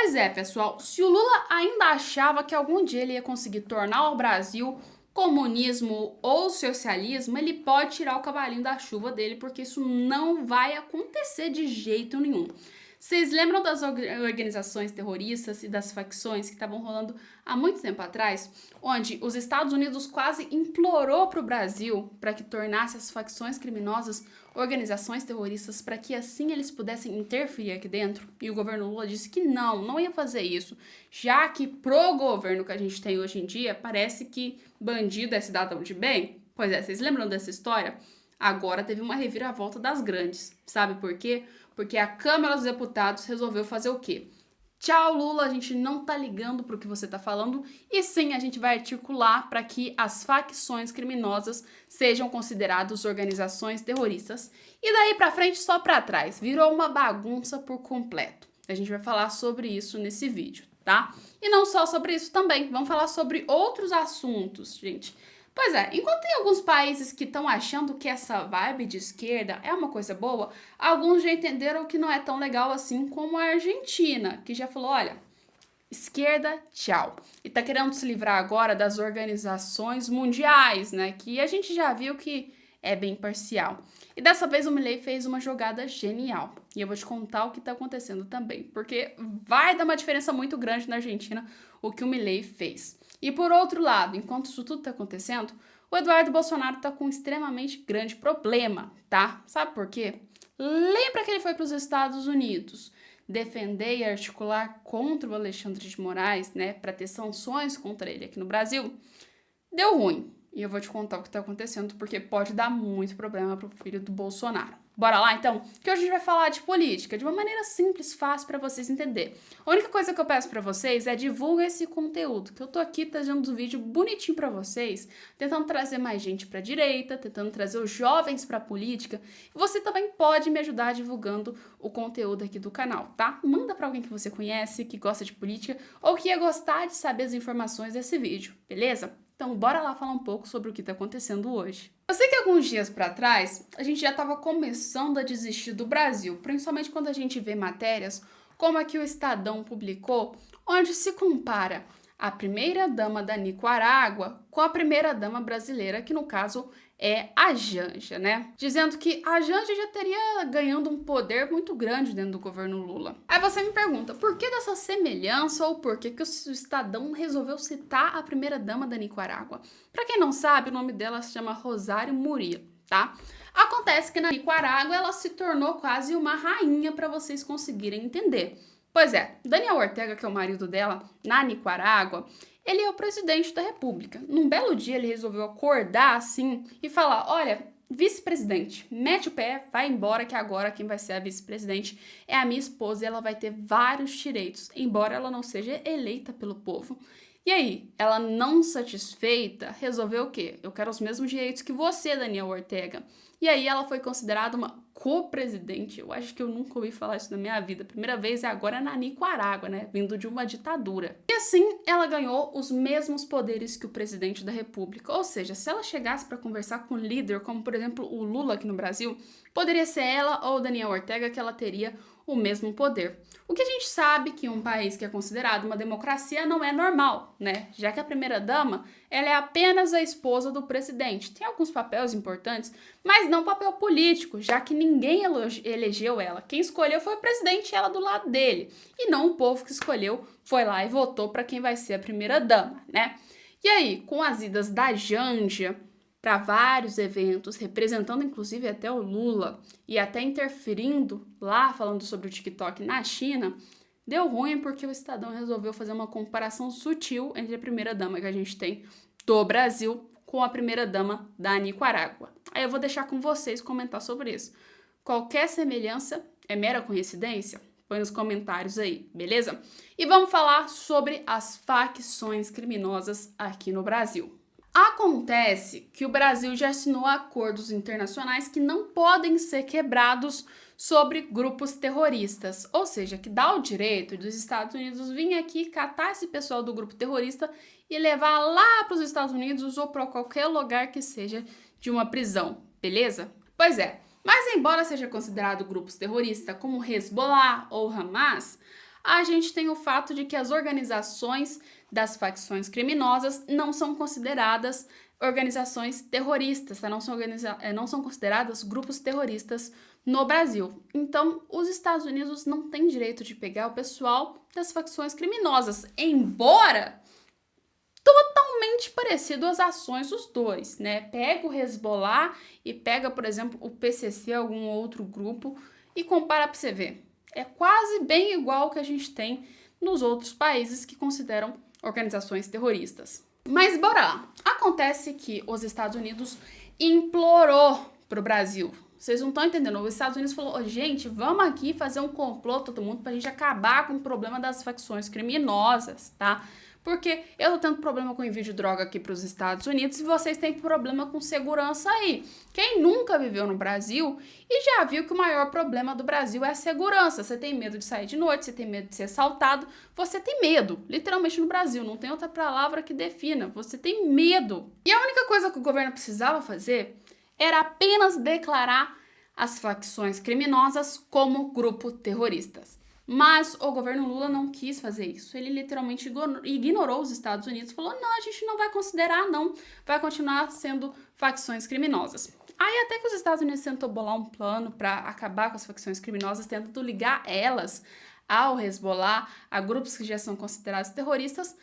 Pois é, pessoal, se o Lula ainda achava que algum dia ele ia conseguir tornar o Brasil comunismo ou socialismo, ele pode tirar o cavalinho da chuva dele, porque isso não vai acontecer de jeito nenhum. Vocês lembram das organizações terroristas e das facções que estavam rolando há muito tempo atrás, onde os Estados Unidos quase implorou para o Brasil para que tornasse as facções criminosas organizações terroristas para que assim eles pudessem interferir aqui dentro? E o governo Lula disse que não ia fazer isso, já que pro governo que a gente tem hoje em dia, parece que bandido é cidadão de bem. Pois é, vocês lembram dessa história? Agora teve uma reviravolta das grandes. Sabe por quê? Porque a Câmara dos Deputados resolveu fazer o quê? Tchau, Lula, a gente não tá ligando pro que você tá falando, e sim, a gente vai articular para que as facções criminosas sejam consideradas organizações terroristas. E daí pra frente, só pra trás, virou uma bagunça por completo. A gente vai falar sobre isso nesse vídeo, tá? E não só sobre isso também, vamos falar sobre outros assuntos, gente. Pois é, enquanto tem alguns países que estão achando que essa vibe de esquerda é uma coisa boa, alguns já entenderam que não é tão legal assim, como a Argentina, que já falou, olha, esquerda, tchau. E tá querendo se livrar agora das organizações mundiais, né, que a gente já viu que é bem parcial. E dessa vez o Milei fez uma jogada genial. E eu vou te contar o que tá acontecendo também, porque vai dar uma diferença muito grande na Argentina o que o Milei fez. E por outro lado, enquanto isso tudo tá acontecendo, o Eduardo Bolsonaro tá com um extremamente grande problema, tá? Sabe por quê? Lembra que ele foi para os Estados Unidos defender e articular contra o Alexandre de Moraes, né, para ter sanções contra ele aqui no Brasil? Deu ruim. E eu vou te contar o que tá acontecendo, porque pode dar muito problema pro filho do Bolsonaro. Bora lá, então? Que hoje a gente vai falar de política, de uma maneira simples, fácil para vocês entenderem. A única coisa que eu peço para vocês é divulga esse conteúdo, que eu tô aqui trazendo um vídeo bonitinho para vocês, tentando trazer mais gente pra direita, tentando trazer os jovens pra política. E você também pode me ajudar divulgando o conteúdo aqui do canal, tá? Manda para alguém que você conhece, que gosta de política, ou que ia gostar de saber as informações desse vídeo, beleza? Então, bora lá falar um pouco sobre o que está acontecendo hoje. Eu sei que alguns dias para trás, a gente já estava começando a desistir do Brasil, principalmente quando a gente vê matérias como a que o Estadão publicou, onde se compara a primeira-dama da Nicarágua com a primeira-dama brasileira, que no caso é a Janja, né? Dizendo que a Janja já teria ganhando um poder muito grande dentro do governo Lula. Aí você me pergunta, por que dessa semelhança ou por que o Estadão resolveu citar a primeira-dama da Nicarágua? Para quem não sabe, o nome dela se chama Rosário Murillo, tá? Acontece que na Nicarágua ela se tornou quase uma rainha, para vocês conseguirem entender. Pois é, Daniel Ortega, que é o marido dela, na Nicarágua, ele é o presidente da República. Num belo dia ele resolveu acordar assim e falar, olha, vice-presidente, mete o pé, vai embora que agora quem vai ser a vice-presidente é a minha esposa e ela vai ter vários direitos, embora ela não seja eleita pelo povo. E aí, ela não satisfeita, resolveu o quê? Eu quero os mesmos direitos que você, Daniel Ortega. E aí ela foi considerada uma co-presidente. Eu acho que eu nunca ouvi falar isso na minha vida. Primeira vez é agora na Nicarágua, né? Vindo de uma ditadura. E assim, ela ganhou os mesmos poderes que o presidente da República. Ou seja, se ela chegasse para conversar com um líder, como por exemplo o Lula aqui no Brasil, poderia ser ela ou o Daniel Ortega que ela teria o mesmo poder. O que a gente sabe que um país que é considerado uma democracia não é normal, né? Já que a primeira-dama, ela é apenas a esposa do presidente. Tem alguns papéis importantes, mas não papel político, já que ninguém elegeu ela. Quem escolheu foi o presidente e ela do lado dele. E não o povo que escolheu foi lá e votou para quem vai ser a primeira-dama, né? E aí, com as idas da Janja para vários eventos, representando inclusive até o Lula e até interferindo lá, falando sobre o TikTok na China, deu ruim porque o Estadão resolveu fazer uma comparação sutil entre a primeira-dama que a gente tem do Brasil com a primeira-dama da Nicarágua. Aí eu vou deixar com vocês comentar sobre isso. Qualquer semelhança é mera coincidência? Põe nos comentários aí, beleza? E vamos falar sobre as facções criminosas aqui no Brasil. Acontece que o Brasil já assinou acordos internacionais que não podem ser quebrados sobre grupos terroristas, ou seja, que dá o direito dos Estados Unidos vir aqui catar esse pessoal do grupo terrorista e levar lá para os Estados Unidos ou para qualquer lugar que seja de uma prisão, beleza? Pois é, mas embora seja considerado grupos terroristas como Hezbollah ou Hamas, a gente tem o fato de que as organizações das facções criminosas não são consideradas organizações terroristas, tá? Não são consideradas grupos terroristas no Brasil. Então, os Estados Unidos não têm direito de pegar o pessoal das facções criminosas, embora totalmente parecido às ações dos dois, né? Pega o Hezbollah e pega, por exemplo, o PCC, algum outro grupo, e compara para você ver. É quase bem igual ao que a gente tem nos outros países que consideram organizações terroristas. Mas bora lá. Acontece que os Estados Unidos implorou pro Brasil. Vocês não estão entendendo. Os Estados Unidos falou, gente, vamos aqui fazer um complô todo mundo pra gente acabar com o problema das facções criminosas, tá? Porque eu tô tendo problema com envio de droga aqui para os Estados Unidos e vocês têm problema com segurança aí. Quem nunca viveu no Brasil e já viu que o maior problema do Brasil é a segurança. Você tem medo de sair de noite, você tem medo de ser assaltado, você tem medo, literalmente no Brasil, não tem outra palavra que defina, você tem medo. E a única coisa que o governo precisava fazer era apenas declarar as facções criminosas como grupo terroristas. Mas o governo Lula não quis fazer isso. Ele literalmente ignorou os Estados Unidos e falou, não, a gente não vai considerar, não. Vai continuar sendo facções criminosas. Aí até que os Estados Unidos tentou bolar um plano para acabar com as facções criminosas, tentando ligar elas ao Hezbollah, a grupos que já são considerados terroristas,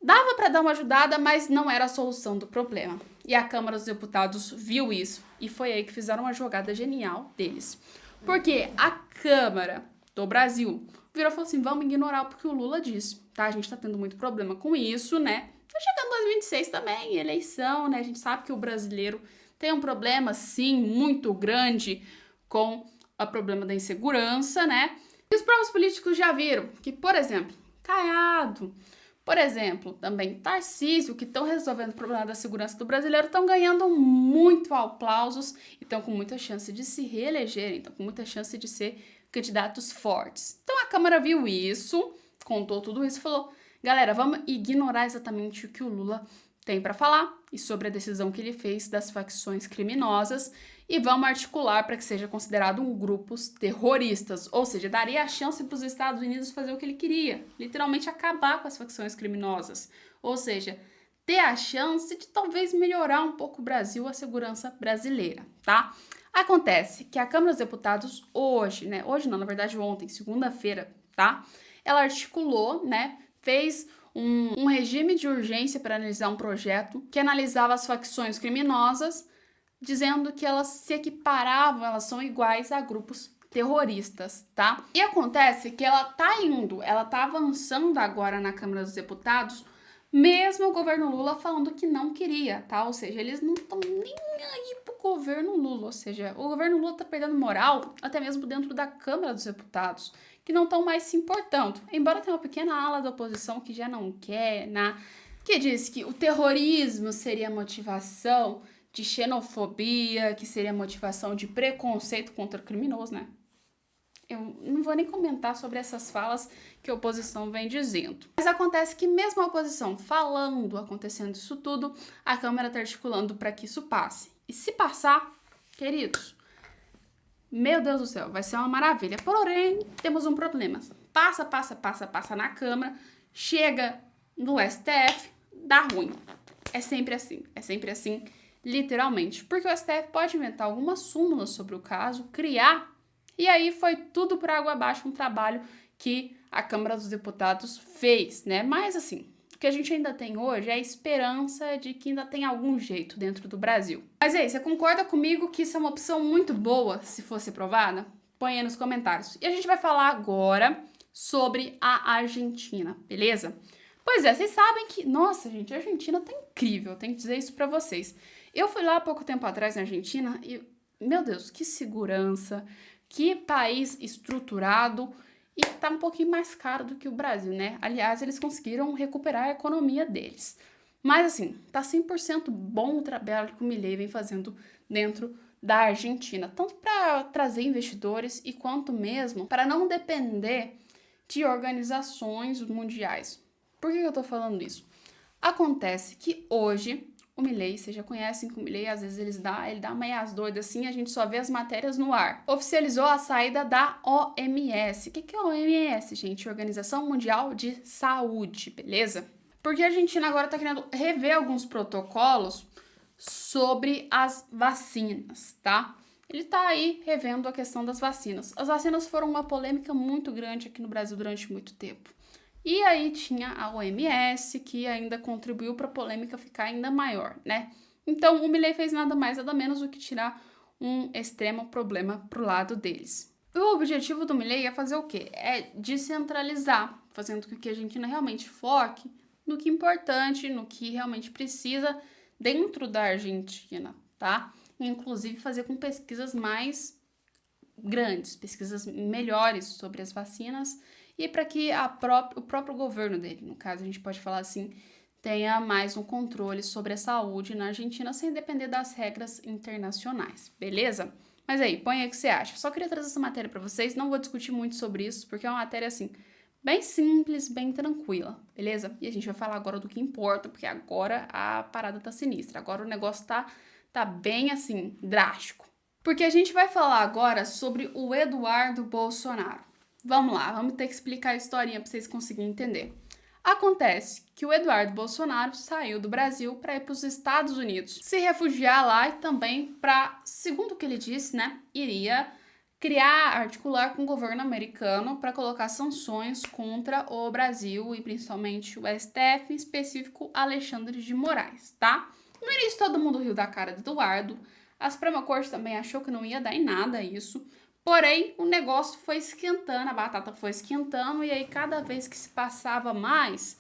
dava para dar uma ajudada, mas não era a solução do problema. E a Câmara dos Deputados viu isso e foi aí que fizeram uma jogada genial deles. Porque a Câmara do Brasil virou e falou assim, vamos ignorar o que o Lula disse, tá? A gente tá tendo muito problema com isso, né? Tá chegando 2026 também, eleição, né? A gente sabe que o brasileiro tem um problema, sim, muito grande com o problema da insegurança, né? E os próprios políticos já viram que, por exemplo, Caiado, por exemplo, também Tarcísio, que estão resolvendo o problema da segurança do brasileiro, estão ganhando muito aplausos e estão com muita chance de se reelegerem, estão com muita chance de ser candidatos fortes. Então a Câmara viu isso, contou tudo isso e falou, galera, vamos ignorar exatamente o que o Lula tem para falar e sobre a decisão que ele fez das facções criminosas e vamos articular para que seja considerado um grupos terroristas, ou seja, daria a chance para os Estados Unidos fazer o que ele queria, literalmente acabar com as facções criminosas, ou seja, ter a chance de talvez melhorar um pouco o Brasil, a segurança brasileira, tá? Acontece que a Câmara dos Deputados hoje, né, hoje não, na verdade ontem, segunda-feira, tá? Ela articulou, né, fez um regime de urgência para analisar um projeto que analisava as facções criminosas, dizendo que elas se equiparavam, elas são iguais a grupos terroristas, tá? E acontece que ela tá avançando agora na Câmara dos Deputados, mesmo o governo Lula falando que não queria, tá? Ou seja, eles não estão nem aí pro governo Lula, ou seja, o governo Lula tá perdendo moral até mesmo dentro da Câmara dos Deputados, que não estão mais se importando. Embora tenha uma pequena ala da oposição que já não quer, né? Que diz que o terrorismo seria motivação de xenofobia, que seria motivação de preconceito contra o criminoso, né? Eu não vou nem comentar sobre essas falas que a oposição vem dizendo. Mas acontece que mesmo a oposição falando, acontecendo isso tudo, a Câmara está articulando para que isso passe. E se passar, queridos, meu Deus do céu, vai ser uma maravilha. Porém, temos um problema. Passa na Câmara, chega no STF, dá ruim. É sempre assim, literalmente. Porque o STF pode inventar alguma súmula sobre o caso, criar. E aí foi tudo por água abaixo um trabalho que a Câmara dos Deputados fez, né? Mas assim, o que a gente ainda tem hoje é a esperança de que ainda tem algum jeito dentro do Brasil. Mas aí, você concorda comigo que isso é uma opção muito boa se fosse aprovada? Põe aí nos comentários. E a gente vai falar agora sobre a Argentina, beleza? Pois é, vocês sabem que, nossa, gente, a Argentina tá incrível, eu tenho que dizer isso pra vocês. Eu fui lá há pouco tempo atrás na Argentina e, meu Deus, que segurança, que país estruturado e tá um pouquinho mais caro do que o Brasil, né? Aliás, eles conseguiram recuperar a economia deles. Mas assim, tá 100% bom o trabalho que o Milei vem fazendo dentro da Argentina, tanto para trazer investidores e quanto mesmo para não depender de organizações mundiais. Por que eu tô falando isso? Acontece que hoje o Milei, vocês já conhecem que o Milei, às vezes ele dá meias doidas assim, a gente só vê as matérias no ar. Oficializou a saída da OMS. O que é a OMS, gente? Organização Mundial de Saúde, beleza? Porque a Argentina agora tá querendo rever alguns protocolos sobre as vacinas, tá? Ele tá aí revendo a questão das vacinas. As vacinas foram uma polêmica muito grande aqui no Brasil durante muito tempo. E aí tinha a OMS, que ainda contribuiu para a polêmica ficar ainda maior, né? Então, o Milei fez nada mais, nada menos do que tirar um extremo problema pro lado deles. O objetivo do Milei é fazer o quê? É descentralizar, fazendo com que a Argentina realmente foque no que é importante, no que realmente precisa dentro da Argentina, tá? Inclusive fazer com pesquisas mais grandes, pesquisas melhores sobre as vacinas e para que o próprio governo dele, no caso a gente pode falar assim, tenha mais um controle sobre a saúde na Argentina sem depender das regras internacionais, beleza? Mas aí, põe aí o que você acha. Só queria trazer essa matéria para vocês, não vou discutir muito sobre isso, porque é uma matéria assim, bem simples, bem tranquila, beleza? E a gente vai falar agora do que importa, porque agora a parada tá sinistra, agora o negócio tá bem assim, drástico. Porque a gente vai falar agora sobre o Eduardo Bolsonaro. Vamos lá, vamos ter que explicar a historinha para vocês conseguirem entender. Acontece que o Eduardo Bolsonaro saiu do Brasil para ir para os Estados Unidos, se refugiar lá e também para, segundo o que ele disse, né, iria articular com o governo americano para colocar sanções contra o Brasil e principalmente o STF, em específico Alexandre de Moraes, tá? No início todo mundo riu da cara do Eduardo, a Suprema Corte também achou que não ia dar em nada isso, porém o negócio foi esquentando, a batata foi esquentando e aí cada vez que se passava mais,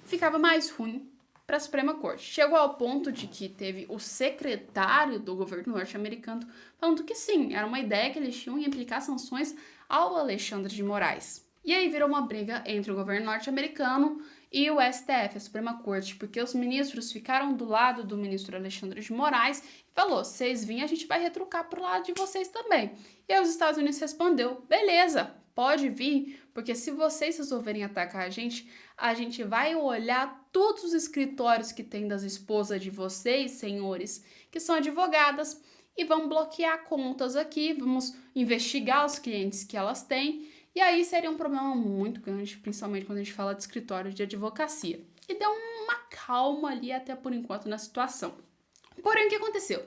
ficava mais ruim para a Suprema Corte. Chegou ao ponto de que teve o secretário do governo norte-americano falando que sim, era uma ideia que eles tinham em aplicar sanções ao Alexandre de Moraes. E aí virou uma briga entre o governo norte-americano e o STF, a Suprema Corte, porque os ministros ficaram do lado do ministro Alexandre de Moraes e falou, vocês vêm, a gente vai retrucar pro lado de vocês também. E aí os Estados Unidos respondeu, beleza, pode vir, porque se vocês resolverem atacar a gente vai olhar todos os escritórios que tem das esposas de vocês, senhores, que são advogadas, e vamos bloquear contas aqui, vamos investigar os clientes que elas têm, e aí seria um problema muito grande, principalmente quando a gente fala de escritório de advocacia. E deu uma calma ali até por enquanto na situação. Porém, o que aconteceu?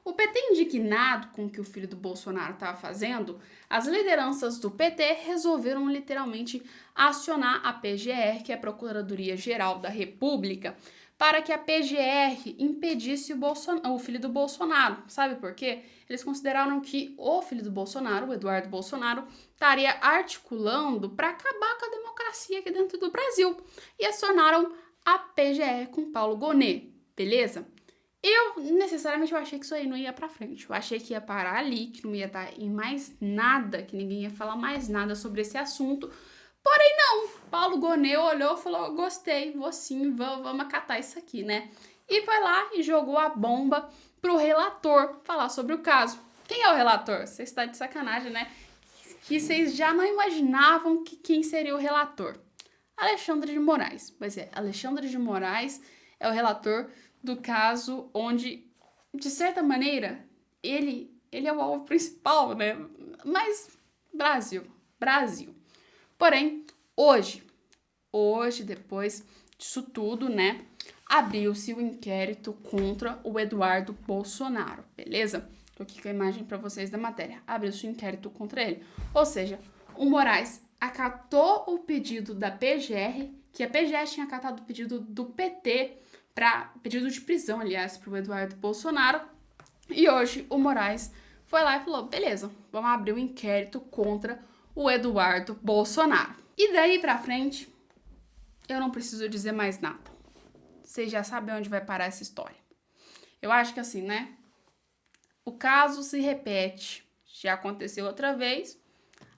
O PT indignado com o que o filho do Bolsonaro estava fazendo, as lideranças do PT resolveram literalmente acionar a PGR, que é a Procuradoria-Geral da República, para que a PGR impedisse o filho do Bolsonaro. Sabe por quê? Eles consideraram que o filho do Bolsonaro, o Eduardo Bolsonaro, estaria articulando para acabar com a democracia aqui dentro do Brasil. E acionaram a PGR com Paulo Gonet, beleza? Eu achei que isso aí não ia pra frente. Eu achei que ia parar ali, que não ia dar em mais nada, que ninguém ia falar mais nada sobre esse assunto. Porém, não. Paulo Gonet olhou e falou, gostei, vou sim, vamos acatar isso aqui, né? E foi lá e jogou a bomba pro relator falar sobre o caso. Quem é o relator? Você está de sacanagem, né? Que vocês já não imaginavam quem seria o relator. Alexandre de Moraes. Pois é, Alexandre de Moraes é o relator do caso onde, de certa maneira, ele é o alvo principal, né? Mas Brasil. Porém, hoje, depois disso tudo, né, abriu-se o inquérito contra o Eduardo Bolsonaro, beleza? Tô aqui com a imagem para vocês da matéria. Abriu-se o inquérito contra ele. Ou seja, o Moraes acatou o pedido da PGR, que a PGR tinha acatado o pedido do PT, pedido de prisão, aliás, para o Eduardo Bolsonaro. E hoje o Moraes foi lá e falou, beleza, vamos abrir um inquérito contra o Eduardo Bolsonaro. E daí pra frente, eu não preciso dizer mais nada. Vocês já sabem onde vai parar essa história. Eu acho que assim, né? O caso se repete. Já aconteceu outra vez,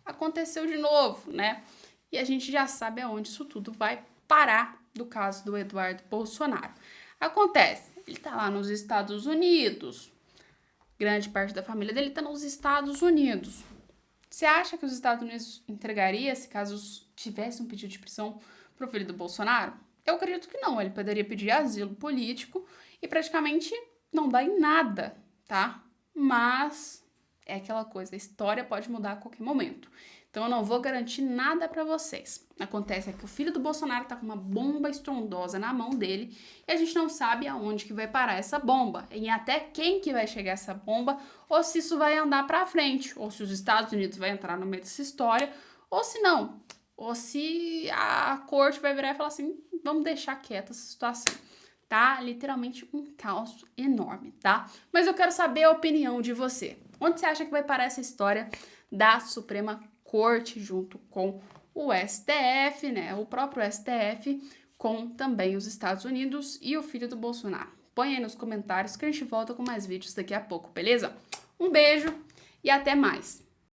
aconteceu de novo, né? E a gente já sabe aonde isso tudo vai parar do caso do Eduardo Bolsonaro. Acontece, ele tá lá nos Estados Unidos, grande parte da família dele tá nos Estados Unidos. Você acha que os Estados Unidos entregaria se caso tivesse um pedido de prisão pro filho do Bolsonaro? Eu acredito que não, ele poderia pedir asilo político e praticamente não dá em nada, tá? Mas é aquela coisa, a história pode mudar a qualquer momento. Então eu não vou garantir nada pra vocês. Acontece é que o filho do Bolsonaro tá com uma bomba estrondosa na mão dele e a gente não sabe aonde que vai parar essa bomba, e até quem que vai chegar essa bomba, ou se isso vai andar pra frente, ou se os Estados Unidos vai entrar no meio dessa história, ou se não, ou se a corte vai virar e falar assim, vamos deixar quieta essa situação. Tá literalmente um caos enorme, tá? Mas eu quero saber a opinião de você. Onde você acha que vai parar essa história da Suprema Corte junto com o STF, né? O próprio STF, com também os Estados Unidos e o filho do Bolsonaro. Põe aí nos comentários que a gente volta com mais vídeos daqui a pouco, beleza? Um beijo e até mais!